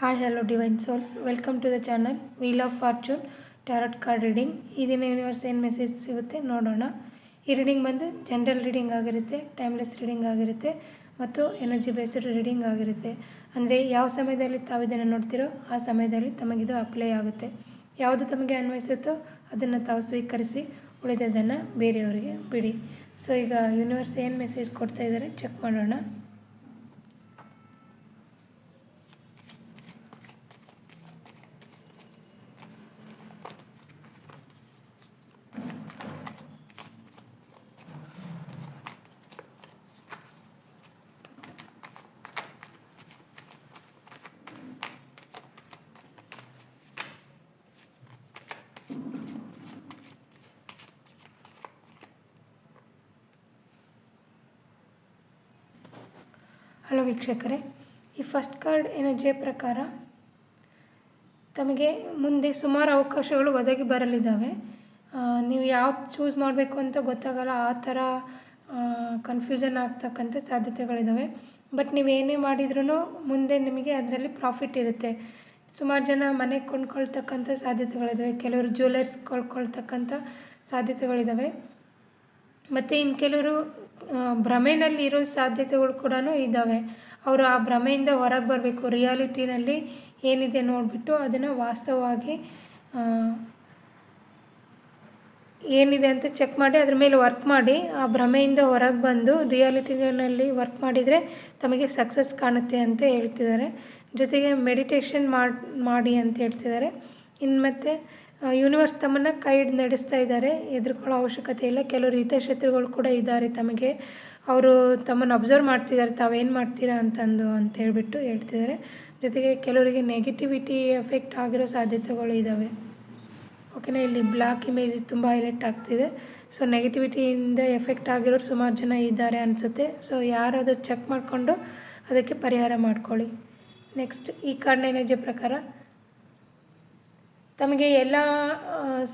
Hi hello divine souls, welcome to the channel wheel of fortune tarot card reading. ಈ ದಿನ universe ಏನು message ಸಿಗುತ್ತೆ ನೋಡೋಣ. ಈ ರೀಡಿಂಗ್ ಬಂದು ಜನರಲ್ ರೀಡಿಂಗ್ ಆಗಿರುತ್ತೆ, ಟೈಮ್ಲೆಸ್ ರೀಡಿಂಗ್ ಆಗಿರುತ್ತೆ ಮತ್ತು ಎನರ್ಜಿ ಬೇಸ್ಡ್ ರೀಡಿಂಗ್ ಆಗಿರುತ್ತೆ. ಅಂದರೆ ಯಾವ ಸಮಯದಲ್ಲಿ ತಾವು ಇದನ್ನು ನೋಡ್ತಿರೋ ಆ ಸಮಯದಲ್ಲಿ ತಮಗಿದು ಅಪ್ಲೈ ಆಗುತ್ತೆ. ಯಾವುದು ತಮಗೆ ಅನ್ವಯಿಸುತ್ತೋ ಅದನ್ನು ತಾವು ಸ್ವೀಕರಿಸಿ, ಉಳಿದದನ್ನು ಬೇರೆಯವರಿಗೆ ಬಿಡಿ. ಸೊ ಈಗ ಯೂನಿವರ್ಸ್ ಏನು ಮೆಸೇಜ್ ಕೊಡ್ತಾ ಇದ್ದಾರೆ ಚೆಕ್ ಮಾಡೋಣ. ಹಲೋ ವೀಕ್ಷಕರೇ, ಈ ಫಸ್ಟ್ ಕಾರ್ಡ್ ಎನರ್ಜಿಯ ಪ್ರಕಾರ ತಮಗೆ ಮುಂದೆ ಸುಮಾರು ಅವಕಾಶಗಳು ಒದಗಿ ಬರಲಿದ್ದಾವೆ. ನೀವು ಯಾವ್ದು ಚೂಸ್ ಮಾಡಬೇಕು ಅಂತ ಗೊತ್ತಾಗಲ್ಲ, ಆ ಥರ ಕನ್ಫ್ಯೂಷನ್ ಆಗ್ತಕ್ಕಂಥ ಸಾಧ್ಯತೆಗಳಿದ್ದಾವೆ. ಬಟ್ ನೀವೇನೇ ಮಾಡಿದ್ರೂ ಮುಂದೆ ನಿಮಗೆ ಅದರಲ್ಲಿ ಪ್ರಾಫಿಟ್ ಇರುತ್ತೆ. ಸುಮಾರು ಜನ ಮನೆ ಕೊಂಡ್ಕೊಳ್ತಕ್ಕಂಥ ಸಾಧ್ಯತೆಗಳಿದ್ದಾವೆ, ಕೆಲವರು ಜ್ಯುವೆಲರ್ಸ್ ಕೊಂಡ್ಕೊಳ್ತಕ್ಕಂಥ ಸಾಧ್ಯತೆಗಳಿದ್ದಾವೆ. ಮತ್ತು ಇನ್ನು ಕೆಲವರು ಭ್ರಮೆಯಲ್ಲಿ ಇರೋ ಸಾಧ್ಯತೆಗಳು ಕೂಡ ಇದ್ದಾವೆ. ಅವರು ಆ ಭ್ರಮೆಯಿಂದ ಹೊರಗೆ ಬರಬೇಕು, ರಿಯಾಲಿಟಿನಲ್ಲಿ ಏನಿದೆ ನೋಡಿಬಿಟ್ಟು ಅದನ್ನು ವಾಸ್ತವವಾಗಿ ಏನಿದೆ ಅಂತ ಚೆಕ್ ಮಾಡಿ ಅದ್ರ ಮೇಲೆ ವರ್ಕ್ ಮಾಡಿ ಆ ಭ್ರಮೆಯಿಂದ ಹೊರಗೆ ಬಂದು ರಿಯಾಲಿಟಿನಲ್ಲಿ ವರ್ಕ್ ಮಾಡಿದರೆ ತಮಗೆ ಸಕ್ಸಸ್ ಕಾಣುತ್ತೆ ಅಂತ ಹೇಳ್ತಿದ್ದಾರೆ. ಜೊತೆಗೆ ಮೆಡಿಟೇಷನ್ ಮಾಡಿ ಅಂತ ಹೇಳ್ತಿದ್ದಾರೆ. ಇನ್ನು ಮತ್ತು ಯೂನಿವರ್ಸ್ ತಮ್ಮನ್ನು ಕೈ ಹಿಡಿದು ನಡೆಸ್ತಾ ಇದ್ದಾರೆ, ಹೆದರ್ಕೊಳ್ಳೋ ಅವಶ್ಯಕತೆ ಇಲ್ಲ. ಕೆಲವರು ಹಿತಶತ್ರುಗಳು ಕೂಡ ಇದ್ದಾರೆ ತಮಗೆ, ಅವರು ತಮ್ಮನ್ನು ಅಬ್ಸರ್ವ್ ಮಾಡ್ತಿದ್ದಾರೆ ತಾವೇನು ಮಾಡ್ತೀರಾ ಅಂತ ಹೇಳ್ಬಿಟ್ಟು ಹೇಳ್ತಿದ್ದಾರೆ. ಜೊತೆಗೆ ಕೆಲವರಿಗೆ ನೆಗೆಟಿವಿಟಿ ಎಫೆಕ್ಟ್ ಆಗಿರೋ ಸಾಧ್ಯತೆಗಳು ಇದ್ದಾವೆ. ಓಕೆನಾ, ಇಲ್ಲಿ ಬ್ಲ್ಯಾಕ್ ಇಮೇಜ್ ತುಂಬ ಹೈಲೈಟ್ ಆಗ್ತಿದೆ. ಸೊ ನೆಗೆಟಿವಿಟಿಯಿಂದ ಎಫೆಕ್ಟ್ ಆಗಿರೋರು ಸುಮಾರು ಜನ ಇದ್ದಾರೆ ಅನಿಸುತ್ತೆ. ಸೊ ಯಾರು ಅದು ಚೆಕ್ ಮಾಡಿಕೊಂಡು ಅದಕ್ಕೆ ಪರಿಹಾರ ಮಾಡ್ಕೊಳ್ಳಿ. ನೆಕ್ಸ್ಟ್ ಈ ಕಾರ್ಡ್ ಎನರ್ಜಿ ಪ್ರಕಾರ ತಮಗೆ ಎಲ್ಲ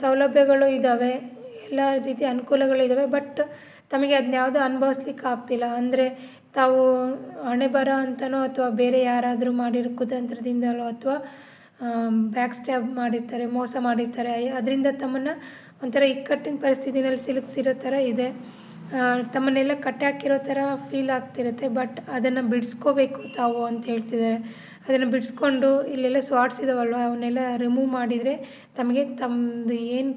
ಸೌಲಭ್ಯಗಳು ಇದ್ದಾವೆ, ಎಲ್ಲ ರೀತಿಯ ಅನುಕೂಲಗಳಿದ್ದಾವೆ. ಬಟ್ ತಮಗೆ ಅದನ್ನ ಯಾವುದೂ ಅನುಭವಿಸ್ಲಿಕ್ಕೆ ಆಗ್ತಿಲ್ಲ. ಅಂದರೆ ತಾವು ಹಣೆ ಬರ ಅಂತನೋ ಅಥವಾ ಬೇರೆ ಯಾರಾದರೂ ಮಾಡಿರೋ ಕುತಂತ್ರದಿಂದಲೋ ಅಥವಾ ಬ್ಯಾಕ್ ಸ್ಟ್ಯಾಬ್ ಮಾಡಿರ್ತಾರೆ, ಮೋಸ ಮಾಡಿರ್ತಾರೆ, ಅದರಿಂದ ತಮ್ಮನ್ನು ಒಂಥರ ಇಕ್ಕಟ್ಟಿನ ಪರಿಸ್ಥಿತಿನಲ್ಲಿ ಸಿಲುಕಿಸಿರೋ ಥರ ಇದೆ. ತಮ್ಮನ್ನೆಲ್ಲ ಕಟ್ಟಿ ಹಾಕಿರೋ ಥರ ಫೀಲ್ ಆಗ್ತಿರುತ್ತೆ. ಬಟ್ ಅದನ್ನು ಬಿಡಿಸ್ಕೋಬೇಕು ತಾವು ಅಂತ ಹೇಳ್ತಿದ್ದಾರೆ. ಅದನ್ನು ಬಿಡಿಸ್ಕೊಂಡು ಇಲ್ಲೆಲ್ಲ ಸ್ವಾಟ್ಸ್ ಇದಾವಲ್ವ ಅವನ್ನೆಲ್ಲ ರಿಮೂವ್ ಮಾಡಿದರೆ ತಮಗೆ ತಮ್ಮದು ಏನು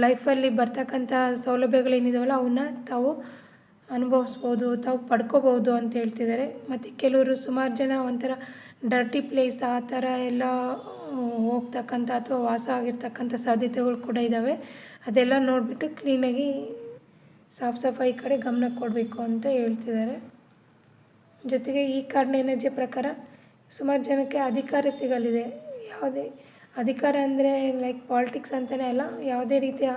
ಲೈಫಲ್ಲಿ ಬರ್ತಕ್ಕಂಥ ಸೌಲಭ್ಯಗಳೇನಿದಾವಲ್ಲ ಅವನ್ನ ತಾವು ಅನುಭವಿಸ್ಬೋದು, ತಾವು ಪಡ್ಕೋಬೋದು ಅಂತ ಹೇಳ್ತಿದ್ದಾರೆ. ಮತ್ತು ಕೆಲವರು ಸುಮಾರು ಜನ ಒಂಥರ ಡರ್ಟಿ ಪ್ಲೇಸ್ ಆ ಥರ ಎಲ್ಲ ಹೋಗ್ತಕ್ಕಂಥ ಅಥವಾ ವಾಸ ಆಗಿರ್ತಕ್ಕಂಥ ಸಾಧ್ಯತೆಗಳು ಕೂಡ ಇದ್ದಾವೆ. ಅದೆಲ್ಲ ನೋಡಿಬಿಟ್ಟು ಕ್ಲೀನಾಗಿ ಸಾಫ್ ಸಫಾಯಿ ಕಡೆ ಗಮನ ಕೊಡಬೇಕು ಅಂತ ಹೇಳ್ತಿದ್ದಾರೆ. ಜೊತೆಗೆ ಈ ಕಾರ್ಡ್ನ ಎನರ್ಜಿ ಪ್ರಕಾರ ಸುಮಾರು ಜನಕ್ಕೆ ಅಧಿಕಾರ ಸಿಗಲಿದೆ. ಯಾವುದೇ ಅಧಿಕಾರ ಅಂದರೆ ಲೈಕ್ ಪಾಲಿಟಿಕ್ಸ್ ಅಂತಲೇ ಅಲ್ಲ, ಯಾವುದೇ ರೀತಿಯ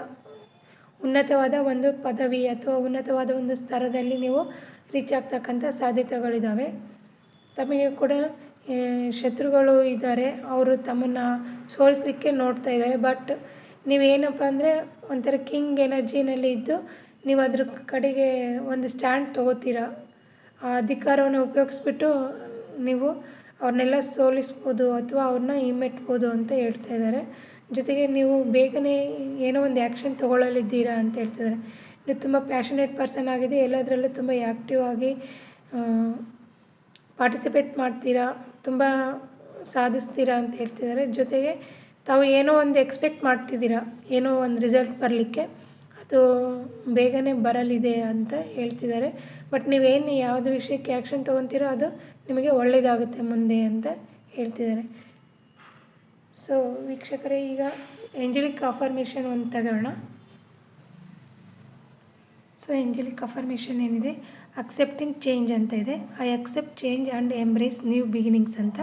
ಉನ್ನತವಾದ ಒಂದು ಪದವಿ ಅಥವಾ ಉನ್ನತವಾದ ಒಂದು ಸ್ತರದಲ್ಲಿ ನೀವು ರೀಚ್ ಆಗ್ತಕ್ಕಂಥ ಸಾಧ್ಯತೆಗಳಿದ್ದಾವೆ. ತಮಗೆ ಕೂಡ ಶತ್ರುಗಳು ಇದ್ದಾರೆ, ಅವರು ತಮ್ಮನ್ನು ಸೋಲಿಸಲಿಕ್ಕೆ ನೋಡ್ತಾ ಇದ್ದಾರೆ. ಬಟ್ ನೀವೇನಪ್ಪ ಅಂದರೆ ಒಂಥರ ಕಿಂಗ್ ಎನರ್ಜಿನಲ್ಲಿ ಇದ್ದು ನೀವು ಅದ್ರ ಕಡೆಗೆ ಒಂದು ಸ್ಟ್ಯಾಂಡ್ ತೊಗೋತೀರಾ. ಆ ಅಧಿಕಾರವನ್ನು ಉಪಯೋಗಿಸ್ಬಿಟ್ಟು ನೀವು ಅವ್ರನ್ನೆಲ್ಲ ಸೋಲಿಸ್ಬೋದು ಅಥವಾ ಅವ್ರನ್ನ ಹಿಮ್ಮೆಟ್ಬೋದು ಅಂತ ಹೇಳ್ತಾ ಇದ್ದಾರೆ. ಜೊತೆಗೆ ನೀವು ಬೇಗನೆ ಏನೋ ಒಂದು ಆ್ಯಕ್ಷನ್ ತೊಗೊಳ್ಳಲಿದ್ದೀರಾ ಅಂತ ಹೇಳ್ತಿದ್ದಾರೆ. ನೀವು ತುಂಬ ಪ್ಯಾಷನೇಟ್ ಪರ್ಸನ್ ಆಗಿದೆ, ಎಲ್ಲದರಲ್ಲೂ ತುಂಬ ಆ್ಯಕ್ಟಿವ್ ಆಗಿ ಪಾರ್ಟಿಸಿಪೇಟ್ ಮಾಡ್ತೀರಾ, ತುಂಬ ಸಾಧಿಸ್ತೀರಾ ಅಂತ ಹೇಳ್ತಿದ್ದಾರೆ. ಜೊತೆಗೆ ತಾವು ಏನೋ ಒಂದು ಎಕ್ಸ್ಪೆಕ್ಟ್ ಮಾಡ್ತಿದ್ದೀರಾ, ಏನೋ ಒಂದು ರಿಸಲ್ಟ್ ಬರಲಿಕ್ಕೆ, ಅದು ಬೇಗನೆ ಬರಲಿದೆ ಅಂತ ಹೇಳ್ತಿದ್ದಾರೆ. ಬಟ್ ನೀವೇನು ಯಾವುದು ವಿಷಯಕ್ಕೆ ಆ್ಯಕ್ಷನ್ ತೊಗೊತೀರೋ ಅದು ನಿಮಗೆ ಒಳ್ಳೆಯದಾಗುತ್ತೆ ಮುಂದೆ ಅಂತ ಹೇಳ್ತಿದ್ದಾರೆ. ಸೊ ವೀಕ್ಷಕರೇ, ಈಗ ಏಂಜಲಿಕ್ ಅಫರ್ಮೇಷನ್ ಒಂದು ತಗೋಣ. ಸೊ ಏಂಜಲಿಕ್ ಅಫರ್ಮೇಷನ್ ಏನಿದೆ, ಅಕ್ಸೆಪ್ಟಿಂಗ್ ಚೇಂಜ್ ಅಂತ ಇದೆ. I accept change and embrace new beginnings ಅಂತ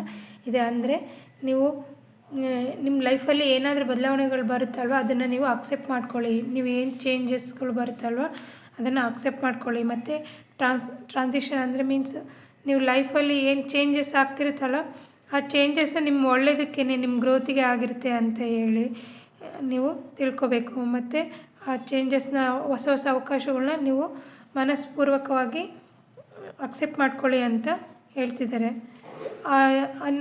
ಇದೆ. ಅಂದರೆ ನೀವು ನಿಮ್ಮ ಲೈಫಲ್ಲಿ ಏನಾದರೂ ಬದಲಾವಣೆಗಳು ಬರುತ್ತಲ್ವ ಅದನ್ನು ನೀವು ಅಕ್ಸೆಪ್ಟ್ ಮಾಡ್ಕೊಳ್ಳಿ. ನೀವು ಏನು ಚೇಂಜಸ್ಗಳು ಬರುತ್ತಲ್ವ ಅದನ್ನು ಅಕ್ಸೆಪ್ಟ್ ಮಾಡ್ಕೊಳ್ಳಿ. ಮತ್ತು ಟ್ರಾನ್ಸಿಷನ್ ಅಂದರೆ ಮೀನ್ಸ್ ನೀವು ಲೈಫಲ್ಲಿ ಏನು ಚೇಂಜಸ್ ಆಗ್ತಿರುತ್ತಲ್ಲ ಆ ಚೇಂಜಸ್ ನಿಮ್ಮ ಒಳ್ಳೆಯದಕ್ಕೆ, ನಿಮ್ಮ ಗ್ರೋತಿಗೆ ಆಗಿರುತ್ತೆ ಅಂತ ಹೇಳಿ ನೀವು ತಿಳ್ಕೊಬೇಕು. ಮತ್ತು ಆ ಚೇಂಜಸ್ನ ಹೊಸ ಹೊಸ ಅವಕಾಶಗಳನ್ನ ನೀವು ಮನಸ್ಪೂರ್ವಕವಾಗಿ ಅಕ್ಸೆಪ್ಟ್ ಮಾಡ್ಕೊಳ್ಳಿ ಅಂತ ಹೇಳ್ತಿದ್ದಾರೆ.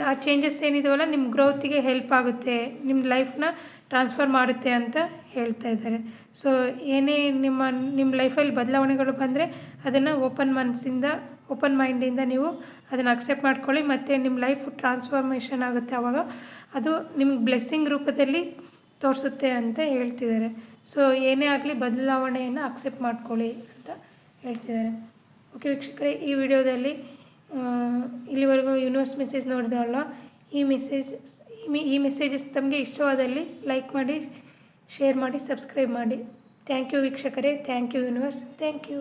ಆ ಚೇಂಜಸ್ ಏನಿದಾವಲ್ಲ ನಿಮ್ಮ ಗ್ರೋತಿಗೆ ಹೆಲ್ಪ್ ಆಗುತ್ತೆ, ನಿಮ್ಮ ಲೈಫ್ನ ಟ್ರಾನ್ಸ್ಫರ್ ಮಾಡುತ್ತೆ ಅಂತ ಹೇಳ್ತಾ ಇದ್ದಾರೆ. ಸೊ ಏನೇ ನಿಮ್ಮ ಲೈಫಲ್ಲಿ ಬದಲಾವಣೆಗಳು ಬಂದರೆ ಅದನ್ನು ಓಪನ್ ಮೈಂಡಿಂದ ನೀವು ಅದನ್ನು ಅಕ್ಸೆಪ್ಟ್ ಮಾಡ್ಕೊಳ್ಳಿ, ಮತ್ತು ನಿಮ್ಮ ಲೈಫ್ ಟ್ರಾನ್ಸ್ಫಾರ್ಮೇಷನ್ ಆಗುತ್ತೆ. ಆವಾಗ ಅದು ನಿಮ್ಗೆ ಬ್ಲೆಸ್ಸಿಂಗ್ ರೂಪದಲ್ಲಿ ತೋರಿಸುತ್ತೆ ಅಂತ ಹೇಳ್ತಿದ್ದಾರೆ. ಸೊ ಏನೇ ಆಗಲಿ ಬದಲಾವಣೆಯನ್ನು ಅಕ್ಸೆಪ್ಟ್ ಮಾಡ್ಕೊಳ್ಳಿ ಅಂತ ಹೇಳ್ತಿದ್ದಾರೆ. ಓಕೆ ವೀಕ್ಷಕರೇ, ಈ ವಿಡಿಯೋದಲ್ಲಿ ಇಲ್ಲಿವರೆಗೂ ಯೂನಿವರ್ಸ್ ಮೆಸೇಜ್ ನೋಡಿದ್ರಲ್ಲ, ಈ ಮೆಸೇಜಸ್ ತಮಗೆ ಇಷ್ಟವಾದಲ್ಲಿ ಲೈಕ್ ಮಾಡಿ, ಶೇರ್ ಮಾಡಿ, ಸಬ್ಸ್ಕ್ರೈಬ್ ಮಾಡಿ. ಥ್ಯಾಂಕ್ ಯು ವೀಕ್ಷಕರೇ, thank you universe, thank you.